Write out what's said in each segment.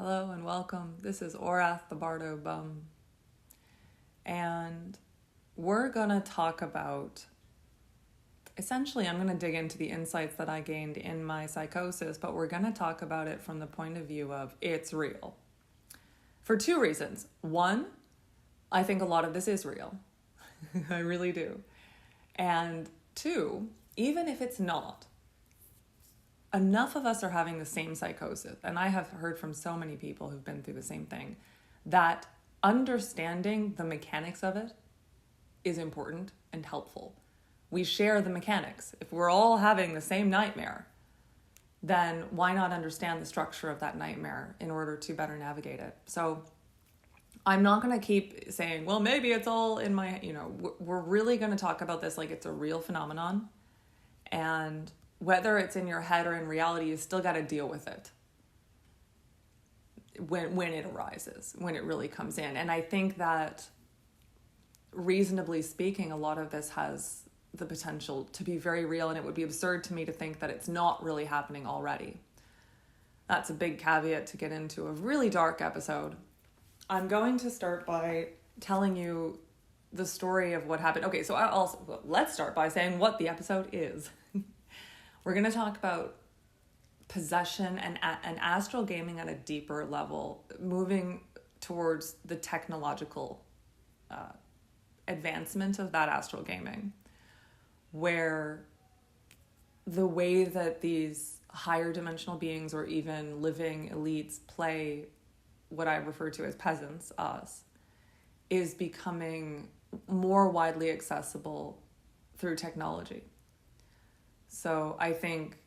Hello and welcome. This is Orath the Bardo Bum. And we're going to talk about, essentially, I'm going to dig into the insights that I gained in my psychosis, but we're going to talk about it from the point of view of it's real. For two reasons. One, I think a lot of this is real. I really do. And two, even if it's not, enough of us are having the same psychosis, and I have heard from so many people who've been through the same thing, that understanding the mechanics of it is important and helpful. We share the mechanics. If we're all having the same nightmare, then why not understand the structure of that nightmare in order to better navigate it? So I'm not going to keep saying, well, maybe it's all in my, we're really going to talk about this like it's a real phenomenon, and whether it's in your head or in reality, you still got to deal with it when it arises, when it really comes in. And I think that, reasonably speaking, a lot of this has the potential to be very real, and it would be absurd to me to think that it's not really happening already. That's a big caveat to get into a really dark episode. I'm going to start by telling you the story of what happened. Okay, so let's start by saying what the episode is. We're going to talk about possession and astral gaming at a deeper level, moving towards the technological advancement of that astral gaming, where the way that these higher dimensional beings or even living elites play what I refer to as peasants, us, is becoming more widely accessible through technology. So I think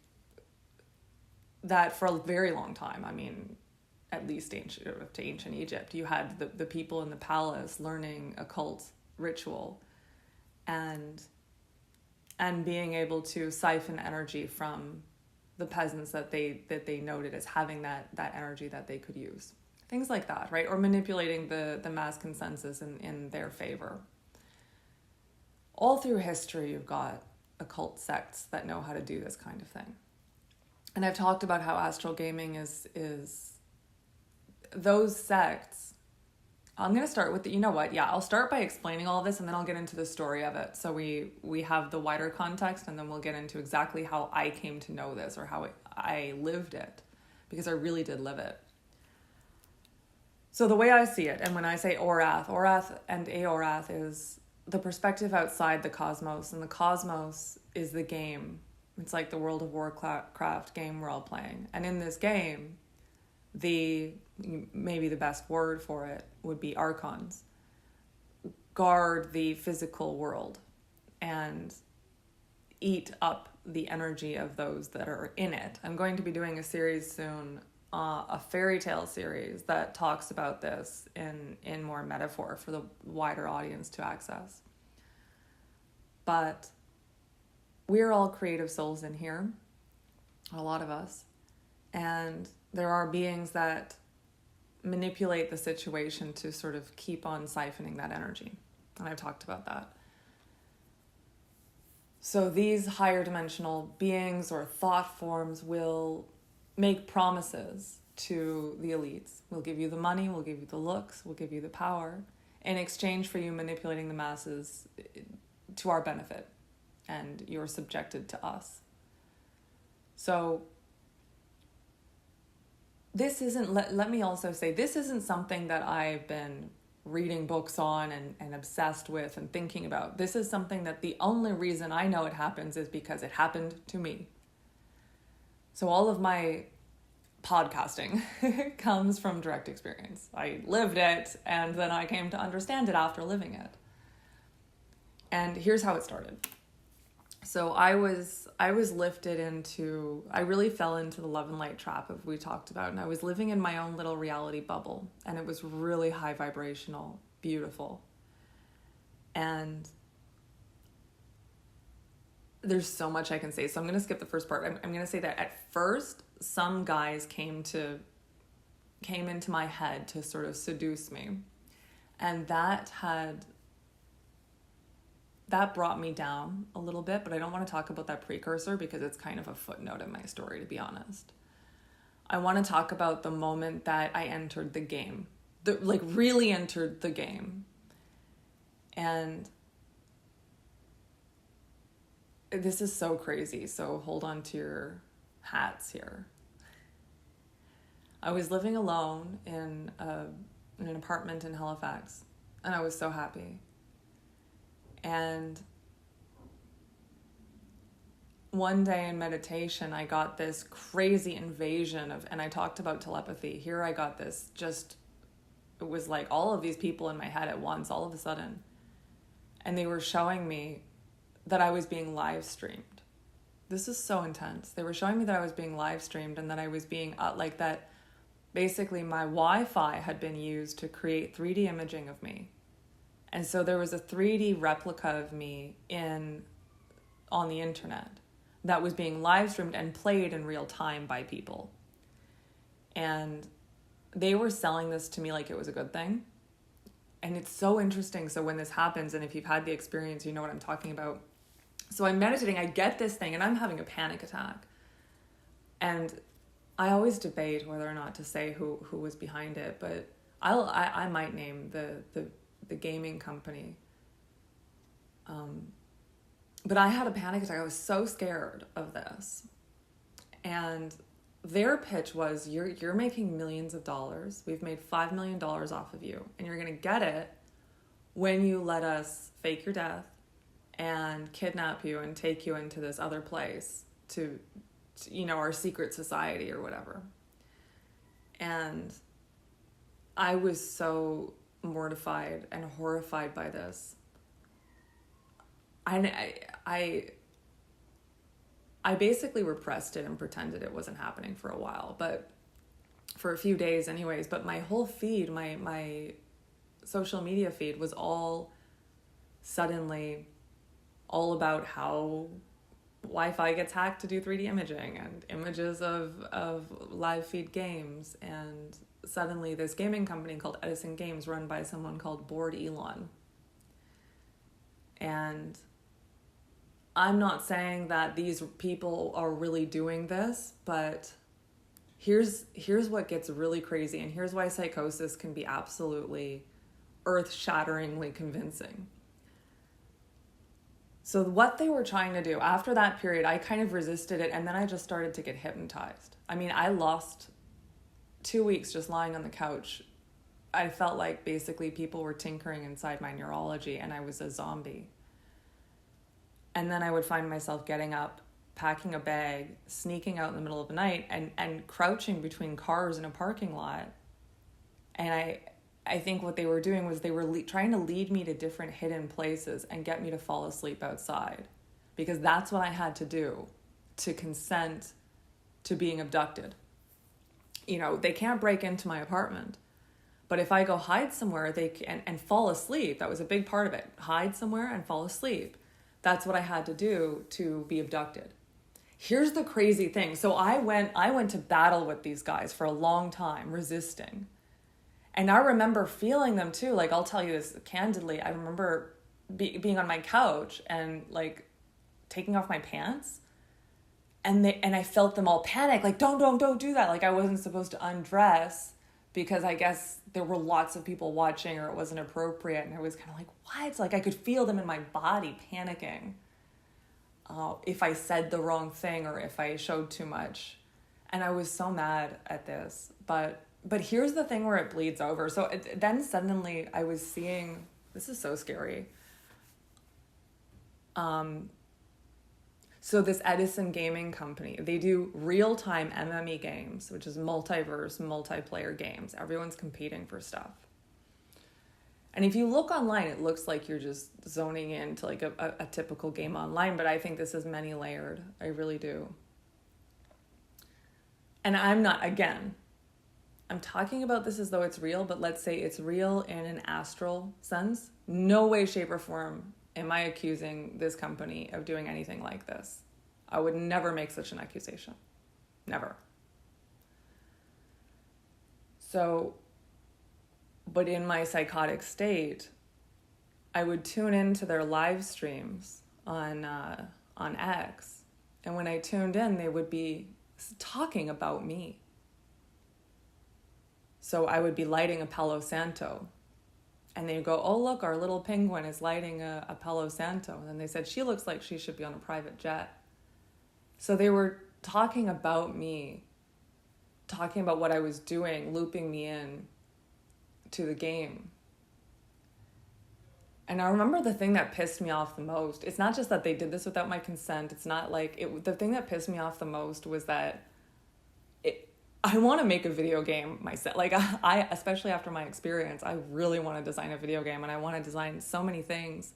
that for a very long time, at least to ancient Egypt, you had the people in the palace learning occult ritual and being able to siphon energy from the peasants that they noted as having that energy that they could use. Things like that, right? Or manipulating the mass consensus in their favor. All through history, you've got occult sects that know how to do this kind of thing. And I've talked about how astral gaming is those sects. I'm going to start with I'll start by explaining all this, and then I'll get into the story of it. So we have the wider context, and then we'll get into exactly how I came to know this, or how I lived it, because I really did live it. So the way I see it, and when I say Orath and Aorath is the perspective outside the cosmos, and the cosmos is the game. It's like the World of Warcraft game we're all playing. And in this game, maybe the best word for it would be archons, guard the physical world and eat up the energy of those that are in it. I'm going to be doing a series soon, a fairy tale series that talks about this in more metaphor for the wider audience to access. But we're all creative souls in here, a lot of us, and there are beings that manipulate the situation to sort of keep on siphoning that energy, and I've talked about that. So these higher dimensional beings or thought forms will make promises to the elites. We'll give you the money, we'll give you the looks, we'll give you the power, in exchange for you manipulating the masses to our benefit, and you're subjected to us. So this isn't, let me also say, this isn't something that I've been reading books on and obsessed with and thinking about. This is something that the only reason I know it happens is because it happened to me. So all of my podcasting comes from direct experience. I lived it, and then I came to understand it after living it. And here's how it started. So I was lifted into, I really fell into the love and light trap of we talked about, and I was living in my own little reality bubble, and it was really high vibrational, beautiful. And there's so much I can say, so I'm going to skip the first part. I'm going to say that at first, some guys came into my head to sort of seduce me, and that brought me down a little bit, but I don't want to talk about that precursor because it's kind of a footnote in my story, to be honest. I want to talk about the moment that I entered the game, really entered the game. And this is so crazy, so hold on to your hats here. I was living alone in an apartment in Halifax, and I was so happy. And one day in meditation, I got this crazy invasion and I talked about telepathy. Here I got this it was like all of these people in my head at once, all of a sudden. And they were showing me that I was being live streamed. This is so intense. They were showing me that I was being live streamed and that I was being that basically my Wi-Fi had been used to create 3D imaging of me. And so there was a 3D replica of me on the internet that was being live streamed and played in real time by people. And they were selling this to me like it was a good thing. And it's so interesting. So when this happens, and if you've had the experience, you know what I'm talking about. So I'm meditating, I get this thing, and I'm having a panic attack. And I always debate whether or not to say who was behind it, but I might name the gaming company. But I had a panic attack. I was so scared of this. And their pitch was, you're making millions of dollars. We've made $5 million off of you. And you're going to get it when you let us fake your death and kidnap you and take you into this other place to our secret society or whatever. And I was so mortified and horrified by this. I basically repressed it and pretended it wasn't happening for a while, but for a few days anyways. But my whole feed, my social media feed was all suddenly all about how Wi-Fi gets hacked to do 3D imaging and images of live feed games. And suddenly this gaming company called Edison Games, run by someone called Bored Elon. And I'm not saying that these people are really doing this, but here's what gets really crazy, and here's why psychosis can be absolutely earth-shatteringly convincing. So what they were trying to do after that period, I kind of resisted it, and then I just started to get hypnotized. I mean, I lost 2 weeks just lying on the couch. I felt like basically people were tinkering inside my neurology and I was a zombie. And then I would find myself getting up, packing a bag, sneaking out in the middle of the night and crouching between cars in a parking lot. And I think what they were doing was they were trying to lead me to different hidden places and get me to fall asleep outside, because that's what I had to do to consent to being abducted. They can't break into my apartment, but if I go hide somewhere and fall asleep, that was a big part of it. Hide somewhere and fall asleep. That's what I had to do to be abducted. Here's the crazy thing. So I went to battle with these guys for a long time, resisting. And I remember feeling them too. Like, I'll tell you this candidly. I remember being on my couch and like taking off my pants. And I felt them all panic. Like, don't do that. Like, I wasn't supposed to undress because I guess there were lots of people watching or it wasn't appropriate. And I was kind of like, what? Like, I could feel them in my body panicking if I said the wrong thing or if I showed too much. And I was so mad at this. But here's the thing where it bleeds over. So then suddenly I was seeing, this is so scary. So this Edison gaming company, they do real-time MME games, which is multiverse, multiplayer games. Everyone's competing for stuff. And if you look online, it looks like you're just zoning into like a typical game online, but I think this is many layered. I really do. And I'm talking about this as though it's real, but let's say it's real in an astral sense. No way, shape, or form am I accusing this company of doing anything like this. I would never make such an accusation. Never. So, but in my psychotic state, I would tune into their live streams on X. And when I tuned in, they would be talking about me. So I would be lighting a Palo Santo. And they go, oh, look, our little penguin is lighting a Palo Santo. And then they said, she looks like she should be on a private jet. So they were talking about me, talking about what I was doing, looping me in to the game. And I remember the thing that pissed me off the most, it's not just that they did this without my consent. It's not like, the thing that pissed me off the most was that I want to make a video game myself. Like I, especially after my experience, I really want to design a video game, and I want to design so many things.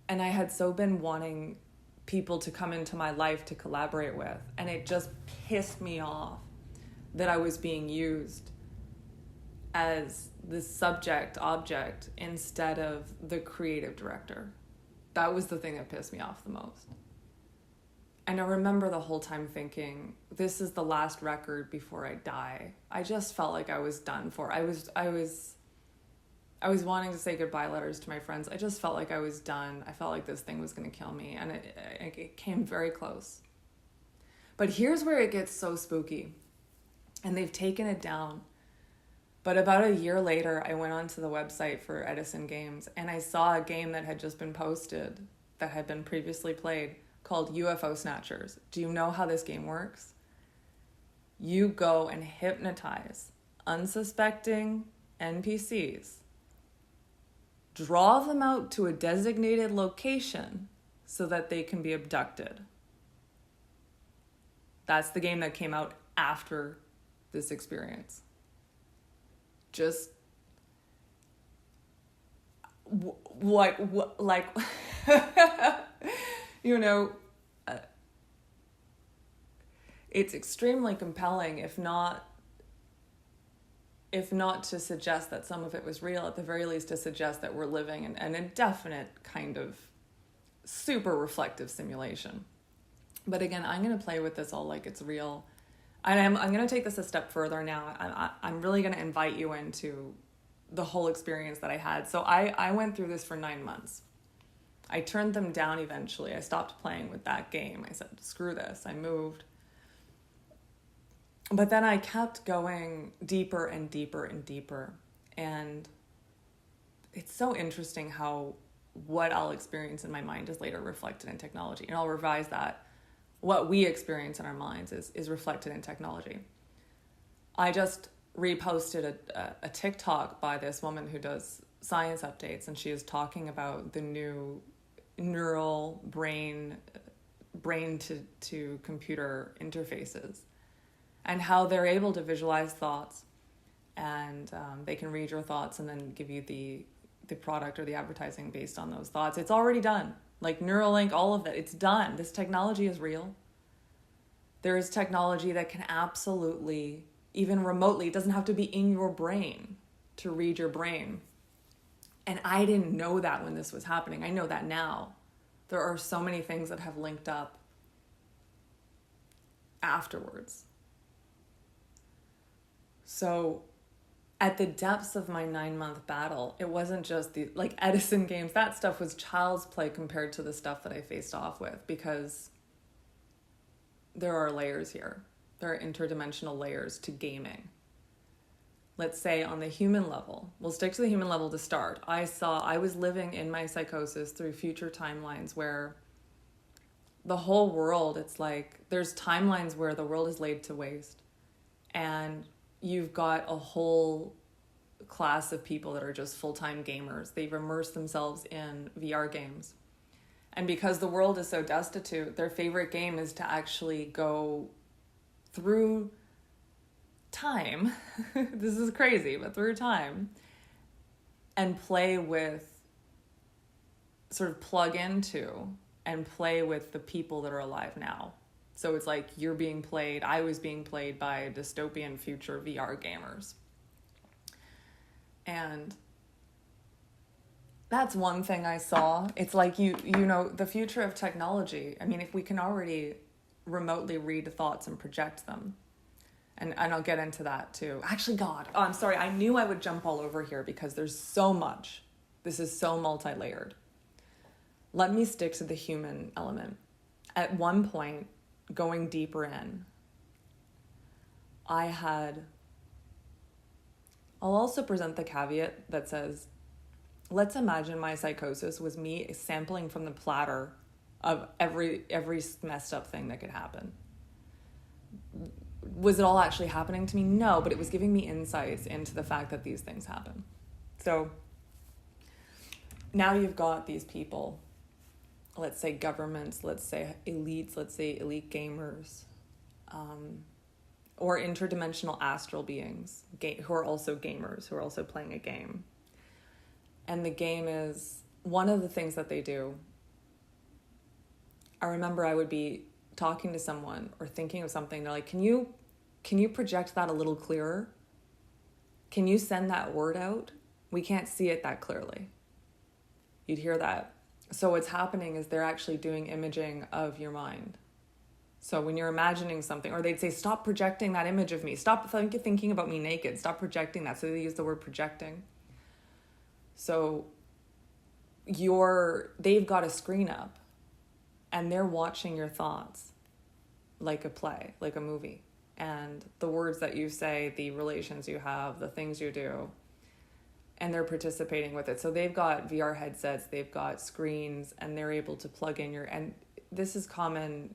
And I had so been wanting people to come into my life to collaborate with. And it just pissed me off that I was being used as the subject object instead of the creative director. That was the thing that pissed me off the most. And I remember the whole time thinking, this is the last record before I die. I just felt like I was done for. I was wanting to say goodbye letters to my friends. I just felt like I was done. I felt like this thing was going to kill me, and it came very close. But here's where it gets so spooky, and they've taken it down. But about a year later, I went onto the website for Edison Games, and I saw a game that had just been posted that had been previously played, called UFO Snatchers. Do you know how this game works? You go and hypnotize unsuspecting NPCs, draw them out to a designated location so that they can be abducted. That's the game that came out after this experience. Just like you know, it's extremely compelling, if not to suggest that some of it was real, at the very least to suggest that we're living in an indefinite kind of super reflective simulation. But again, I'm going to play with this all like it's real. And I'm going to take this a step further now. I'm really going to invite you into the whole experience that I had. So I went through this for 9 months. I turned them down eventually. I stopped playing with that game. I said, screw this. I moved. But then I kept going deeper and deeper and deeper. And it's so interesting how what I'll experience in my mind is later reflected in technology. And I'll revise that. What we experience in our minds is reflected in technology. I just reposted a TikTok by this woman who does science updates, and she is talking about the new neural brain to computer interfaces and how they're able to visualize thoughts, and they can read your thoughts and then give you the product or the advertising based on those thoughts. It's already done. Like Neuralink, all of that, it's done. This technology is real. There is technology that can absolutely, even remotely, it doesn't have to be in your brain to read your brain. And I didn't know that when this was happening. I know that now. There are so many things that have linked up afterwards. So at the depths of my 9-month battle, it wasn't just the like Edison Games. That stuff was child's play compared to the stuff that I faced off with, because there are layers here. There are interdimensional layers to gaming. Let's say on the human level, we'll stick to the human level to start. I was living in my psychosis through future timelines where the whole world, it's like there's timelines where the world is laid to waste, and you've got a whole class of people that are just full-time gamers. They've immersed themselves in VR games. And because the world is so destitute, their favorite game is to actually go through time. This is crazy, but through time, and play with, sort of plug into and play with the people that are alive now. So it's like I was being played by dystopian future VR gamers. And that's one thing I saw. It's like, you know, the future of technology. I mean, if we can already remotely read thoughts and project them, and I'll get into that too. Actually, I'm sorry. I knew I would jump all over here because there's so much. This is so multi-layered. Let me stick to the human element. At one point, going deeper in, I had I'll also present the caveat that says, let's imagine my psychosis was me sampling from the platter of every messed up thing that could happen. Was it all actually happening to me? No, but it was giving me insights into the fact that these things happen. So now you've got these people, let's say governments, let's say elites, let's say elite gamers, or interdimensional astral beings who are also gamers, who are also playing a game. And the game is one of the things that they do. I remember I would be talking to someone or thinking of something. They're like, can you project that a little clearer? Can you send that word out? We can't see it that clearly. You'd hear that. So what's happening is they're actually doing imaging of your mind. So when you're imagining something, or they'd say, stop projecting that image of me. Stop thinking about me naked. Stop projecting that. So they use the word projecting. So they've got a screen up and they're watching your thoughts like a play, like a movie. And the words that you say, the relations you have, the things you do, and they're participating with it. So they've got VR headsets, they've got screens, and they're able to plug in and this is common.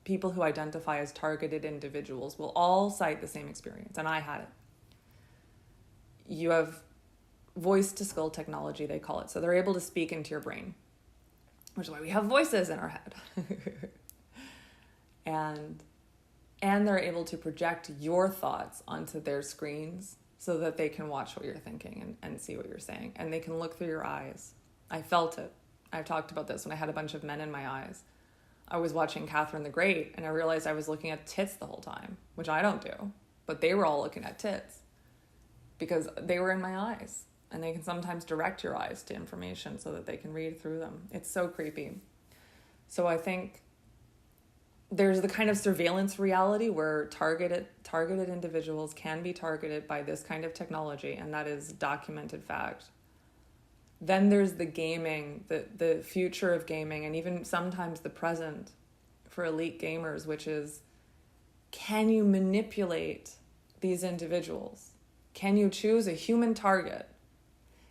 People who identify as targeted individuals will all cite the same experience, and I had it. You have voice-to-skull technology, they call it. So they're able to speak into your brain, which is why we have voices in our head. and they're able to project your thoughts onto their screens so that they can watch what you're thinking and see what you're saying. And they can look through your eyes. I felt it. I've talked about this when I had a bunch of men in my eyes. I was watching Catherine the Great, and I realized I was looking at tits the whole time, which I don't do. But they were all looking at tits because they were in my eyes. And they can sometimes direct your eyes to information so that they can read through them. It's so creepy. So I think there's the kind of surveillance reality where targeted individuals can be targeted by this kind of technology, and that is documented fact. Then there's the gaming, the future of gaming, and even sometimes the present for elite gamers, which is, can you manipulate these individuals? Can you choose a human target?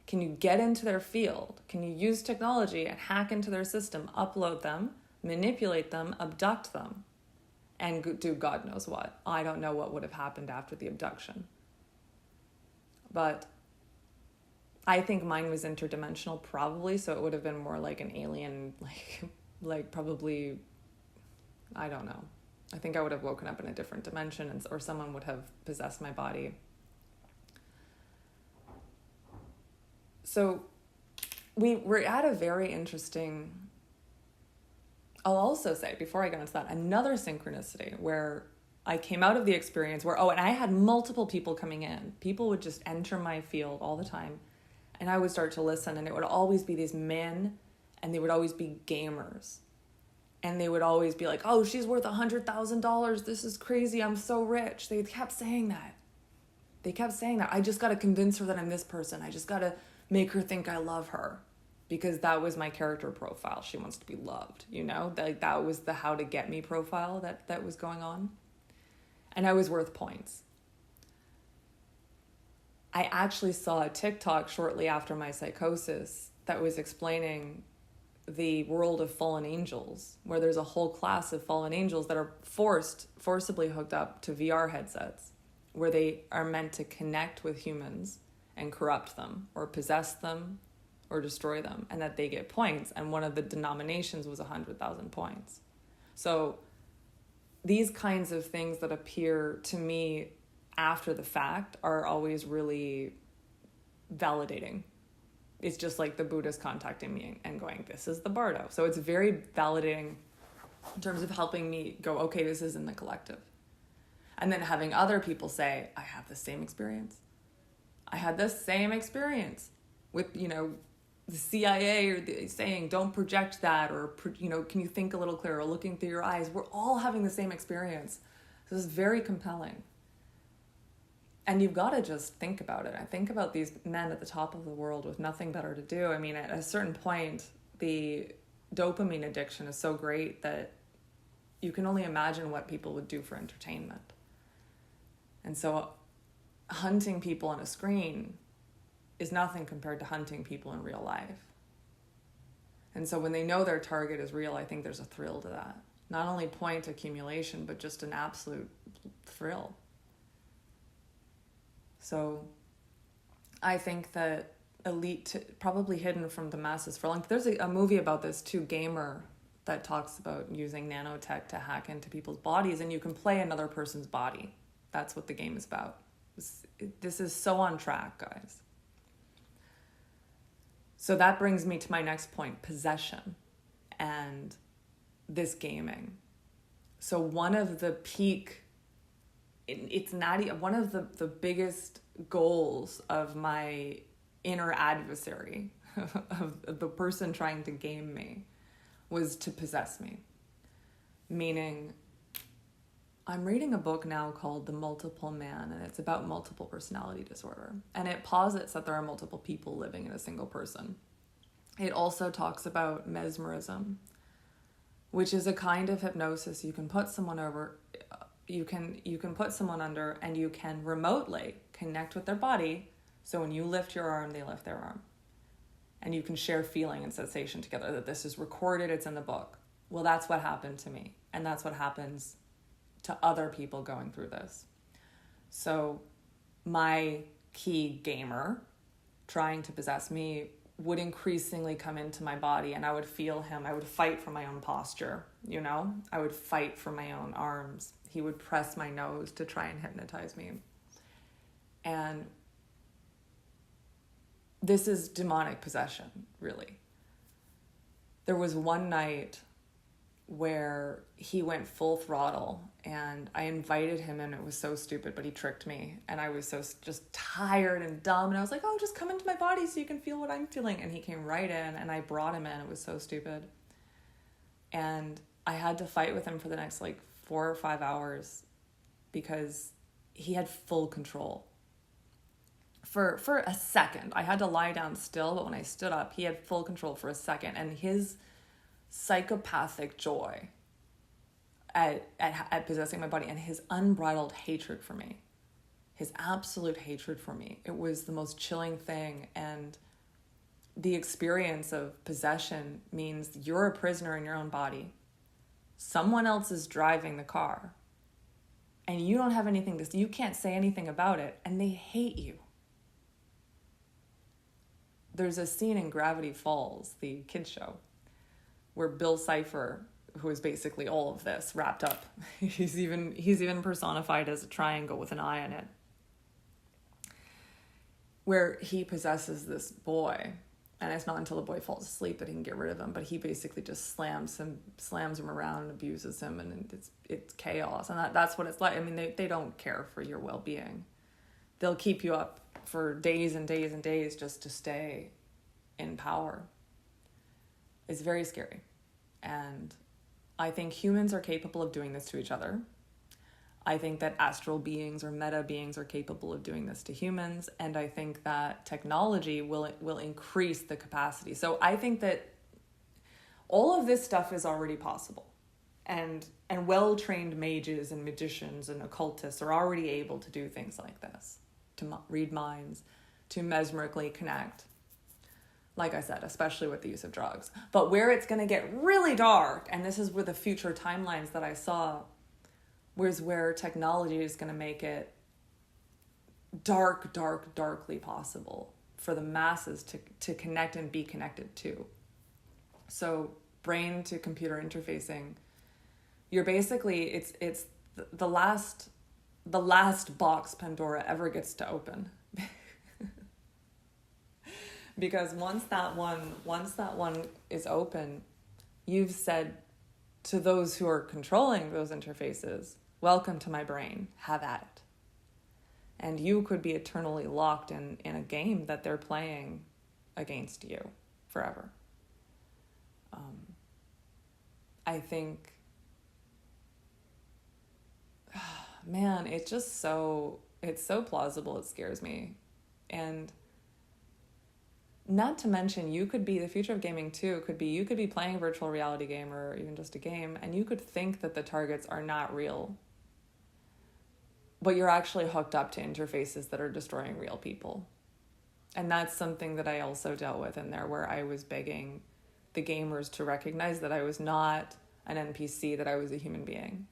Can you get into their field? Can you use technology and hack into their system, upload them, manipulate them, abduct them, and do God knows what? I don't know what would have happened after the abduction. But I think mine was interdimensional, probably, so it would have been more like an alien, like probably, I don't know. I think I would have woken up in a different dimension, or someone would have possessed my body. So we're at a very interesting, I'll also say, before I go into that, another synchronicity where I came out of the experience where, and I had multiple people coming in. People would just enter my field all the time, and I would start to listen, and it would always be these men, and they would always be gamers. And they would always be like, oh, she's worth $100,000. This is crazy. I'm so rich. They kept saying that. I just got to convince her that I'm this person. I just got to make her think I love her, because that was my character profile. She wants to be loved, that was the how to get me profile that was going on. And I was worth points. I actually saw a TikTok shortly after my psychosis that was explaining the world of fallen angels, where there's a whole class of fallen angels that are forcibly hooked up to VR headsets, where they are meant to connect with humans and corrupt them or possess them or destroy them, and that they get points. And one of the denominations was 100,000 points. So these kinds of things that appear to me after the fact are always really validating. It's just like the Buddha's contacting me and going, this is the Bardo. So it's very validating in terms of helping me go, okay, this is in the collective. And then having other people say, I have the same experience. I had the same experience with, the CIA or saying, don't project that, or, can you think a little clearer, or looking through your eyes. We're all having the same experience. So this is very compelling. And you've got to just think about it. I think about these men at the top of the world with nothing better to do. I mean, at a certain point, the dopamine addiction is so great that you can only imagine what people would do for entertainment. And so hunting people on a screen is nothing compared to hunting people in real life. And so when they know their target is real, I think there's a thrill to that. Not only point accumulation, but just an absolute thrill. So I think that elite, probably hidden from the masses for a long time. There's a movie about this too, Gamer, that talks about using nanotech to hack into people's bodies, and you can play another person's body. That's what the game is about. This is so on track, guys. So that brings me to my next point, possession and this gaming. So one of the one of the biggest goals of my inner adversary, of the person trying to game me, was to possess me. Meaning, I'm reading a book now called The Multiple Man, and it's about multiple personality disorder. And it posits that there are multiple people living in a single person. It also talks about mesmerism, which is a kind of hypnosis. You can put someone over, you can put someone under, and you can remotely connect with their body. So when you lift your arm, they lift their arm. And you can share feeling and sensation together, that this is recorded, it's in the book. Well, that's what happened to me. And that's what happens to other people going through this. So my key gamer trying to possess me would increasingly come into my body, and I would feel him. I would fight for my own posture, you know? I would fight for my own arms. He would press my nose to try and hypnotize me. And this is demonic possession, really. There was one night where he went full throttle, and I invited him in. It was so stupid, but he tricked me, and I was so just tired and dumb, and I was like, oh, just come into my body so you can feel what I'm feeling. And he came right in, and I brought him in. It was so stupid. And I had to fight with him for the next 4 or 5 hours because he had full control. For a second, I had to lie down still, but when I stood up, he had full control for a second, and his psychopathic joy at possessing my body and his unbridled hatred for me, his absolute hatred for me, it was the most chilling thing. And the experience of possession means you're a prisoner in your own body. Someone else is driving the car, and you don't have anything to say. You can't say anything about it, and they hate you. There's a scene in Gravity Falls, the kids show, where Bill Cipher, who is basically all of this wrapped up, he's even personified as a triangle with an eye in it, where he possesses this boy, and it's not until the boy falls asleep that he can get rid of him, but he basically just slams him around and abuses him, and it's chaos. And that's what it's like. I mean, they don't care for your well-being. They'll keep you up for days and days and days just to stay in power. It's very scary. And I think humans are capable of doing this to each other. I think that astral beings or meta beings are capable of doing this to humans. And I think that technology will increase the capacity. So I think that all of this stuff is already possible. And well-trained mages and magicians and occultists are already able to do things like this, to read minds, to mesmerically connect. Like I said, especially with the use of drugs. But where it's going to get really dark, and this is where the future timelines that I saw, was where technology is going to make it darkly possible for the masses to connect and be connected to. So brain to computer interfacing, you're basically, it's the last box Pandora ever gets to open. Because once that one is open, you've said to those who are controlling those interfaces, welcome to my brain, have at it. And you could be eternally locked in a game that they're playing against you forever. I think, man, it's so plausible, it scares me. And not to mention, you could be, the future of gaming too, you could be playing a virtual reality game or even just a game, and you could think that the targets are not real. but you're actually hooked up to interfaces that are destroying real people. And that's something that I also dealt with in there, where I was begging the gamers to recognize that I was not an NPC, that I was a human being.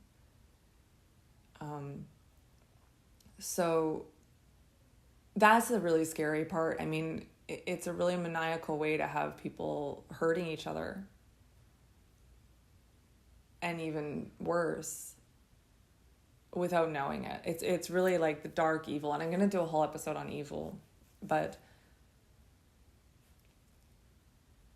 So that's a really scary part. I mean, it's a really maniacal way to have people hurting each other. And even worse, without knowing it. It's really like the dark evil. And I'm going to do a whole episode on evil. But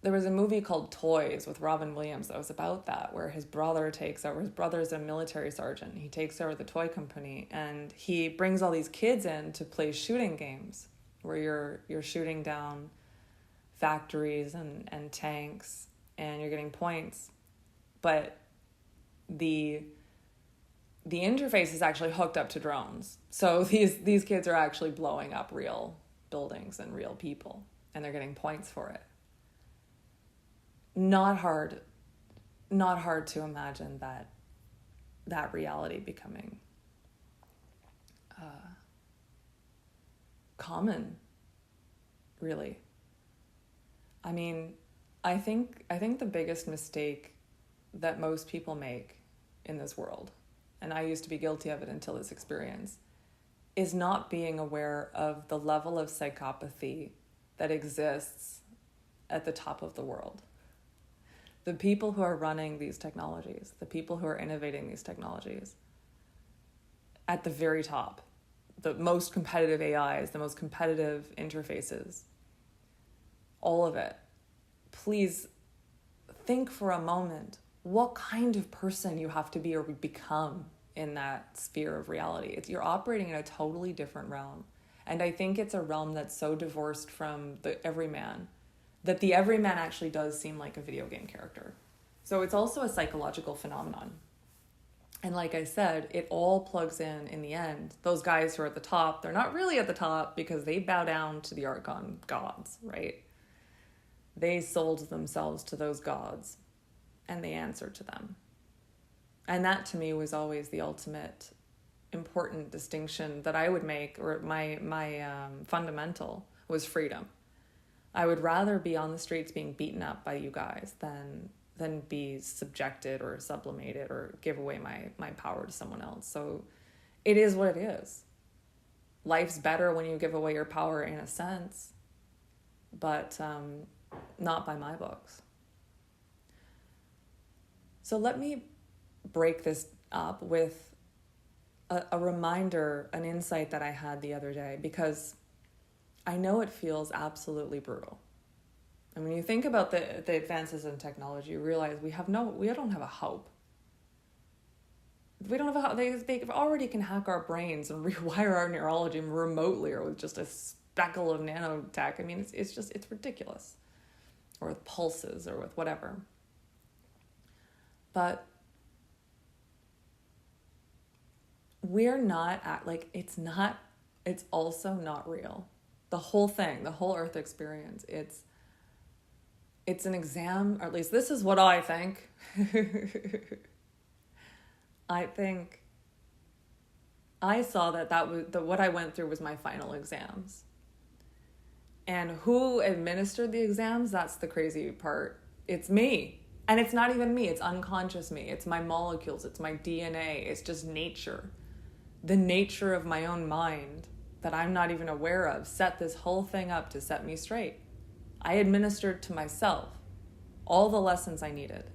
there was a movie called Toys with Robin Williams that was about that, where his brother takes over. His brother's a military sergeant. He takes over the toy company, and he brings all these kids in to play shooting games where you're shooting down factories and tanks, and you're getting points. But the interface is actually hooked up to drones. So these kids are actually blowing up real buildings and real people, and they're getting points for it. Not hard to imagine that reality becoming common, really. I mean, I think the biggest mistake that most people make in this world, and I used to be guilty of it until this experience, is not being aware of the level of psychopathy that exists at the top of the world. The people who are running these technologies, the people who are innovating these technologies, at the very top, the most competitive AIs, the most competitive interfaces, all of it. Please think for a moment what kind of person you have to be or become in that sphere of reality. You're operating in a totally different realm. And I think it's a realm that's so divorced from the everyman that the everyman actually does seem like a video game character. So it's also a psychological phenomenon. And like I said, it all plugs in the end. Those guys who are at the top, they're not really at the top because they bow down to the Archon gods, right? They sold themselves to those gods and they answer to them. And that to me was always the ultimate important distinction that I would make, or my fundamental was freedom. I would rather be on the streets being beaten up by you guys than be subjected or sublimated or give away my power to someone else. So it is what it is. Life's better when you give away your power in a sense, but not by my books. So let me break this up with a reminder, an insight that I had the other day, because I know it feels absolutely brutal. And when you think about the advances in technology, you realize we don't have a hope. We don't have a hope. They already can hack our brains and rewire our neurology remotely or with just a speckle of nanotech. I mean, it's ridiculous. Or with pulses or with whatever. But we're not it's also not real. The whole thing, the whole Earth experience, it's an exam, or at least this is what I think. I think I saw that was what I went through was my final exams. And who administered the exams, that's the crazy part. It's me. And it's not even me, it's unconscious me. It's my molecules, it's my DNA, it's just nature. The nature of my own mind that I'm not even aware of set this whole thing up to set me straight. I administered to myself all the lessons I needed.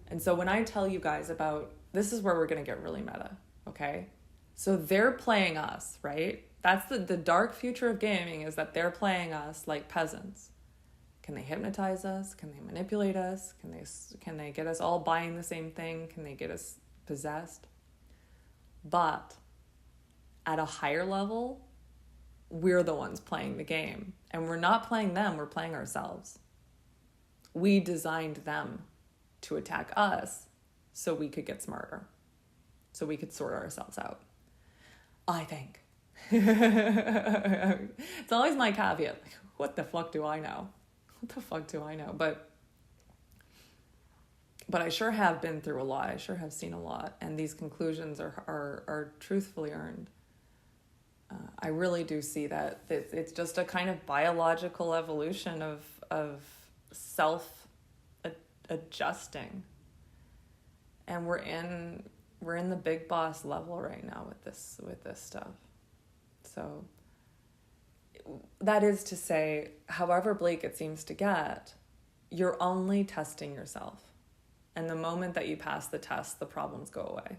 And so when I tell you guys about, this is where we're going to get really meta, okay? So they're playing us, right? That's the dark future of gaming, is that they're playing us like peasants. Can they hypnotize us? Can they manipulate us? Can they get us all buying the same thing? Can they get us possessed? But at a higher level, we're the ones playing the game. And we're not playing them, we're playing ourselves. We designed them to attack us so we could get smarter, so we could sort ourselves out. I think. It's always my caveat. What the fuck do I know? What the fuck do I know? But But I sure have been through a lot. I sure have seen a lot. And these conclusions are truthfully earned. I really do see that it's just a kind of biological evolution of self adjusting. And we're in the big boss level right now with this stuff. So that is to say, however bleak it seems to get, you're only testing yourself. And the moment that you pass the test, the problems go away.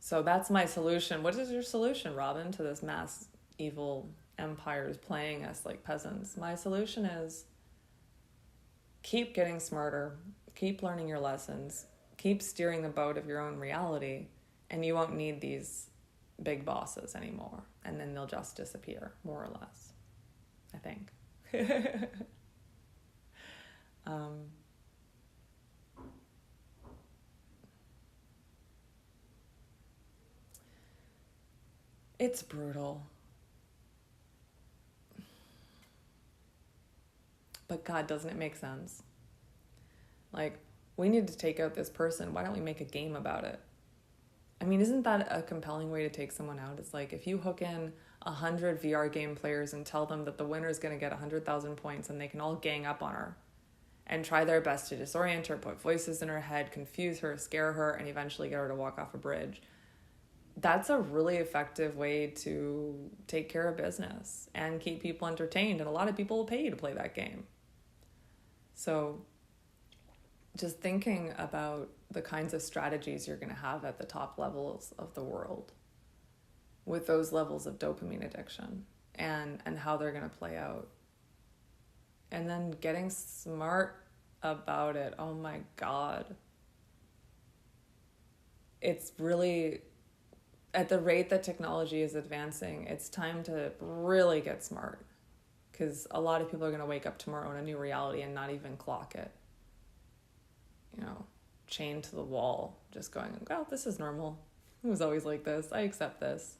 So that's my solution. What is your solution, Robin, to this mass evil empires playing us like peasants? My solution is keep getting smarter, keep learning your lessons, keep steering the boat of your own reality, and you won't need these big bosses anymore. And then they'll just disappear, more or less, I think. It's brutal. But God, doesn't it make sense? Like, we need to take out this person. Why don't we make a game about it? I mean, isn't that a compelling way to take someone out? It's like if you hook in 100 VR game players and tell them that the winner is going to get 100,000 points and they can all gang up on her and try their best to disorient her, put voices in her head, confuse her, scare her, and eventually get her to walk off a bridge. That's a really effective way to take care of business and keep people entertained. And a lot of people will pay you to play that game. So just thinking about the kinds of strategies you're going to have at the top levels of the world with those levels of dopamine addiction and how they're going to play out. And then getting smart about it. Oh my God. It's really, at the rate that technology is advancing, it's time to really get smart, because a lot of people are going to wake up tomorrow in a new reality and not even clock it. You know, chained to the wall, just going, well, this is normal. It was always like this. I accept this.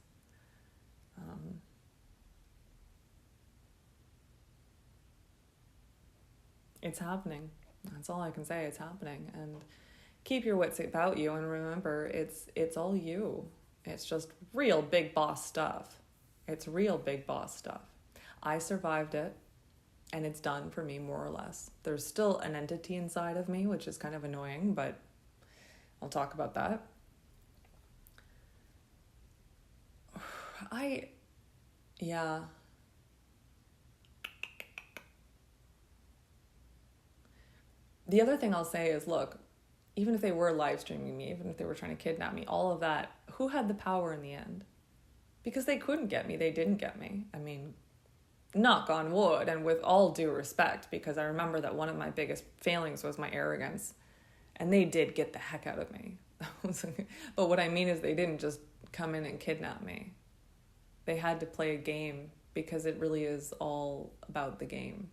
It's happening. That's all I can say. It's happening. And keep your wits about you, and remember, it's all you. It's just real big boss stuff. It's real big boss stuff. I survived it, and it's done for me, more or less. There's still an entity inside of me, which is kind of annoying, but I'll talk about that. Yeah. The other thing I'll say is, look, even if they were live streaming me, even if they were trying to kidnap me, all of that, who had the power in the end? Because they couldn't get me. They didn't get me. I mean, knock on wood, and with all due respect, because I remember that one of my biggest failings was my arrogance, and they did get the heck out of me. But what I mean is they didn't just come in and kidnap me. They had to play a game, because it really is all about the game.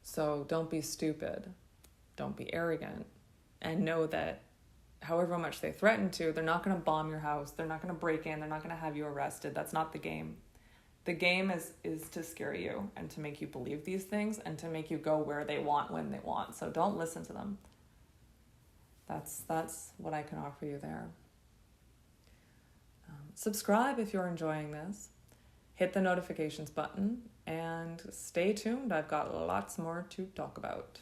So don't be stupid. Don't be arrogant. And know that however much they threaten to, they're not going to bomb your house. They're not going to break in. They're not going to have you arrested. That's not the game. The game is to scare you and to make you believe these things and to make you go where they want when they want. So don't listen to them. That's what I can offer you there. Subscribe if you're enjoying this. Hit the notifications button and stay tuned. I've got lots more to talk about.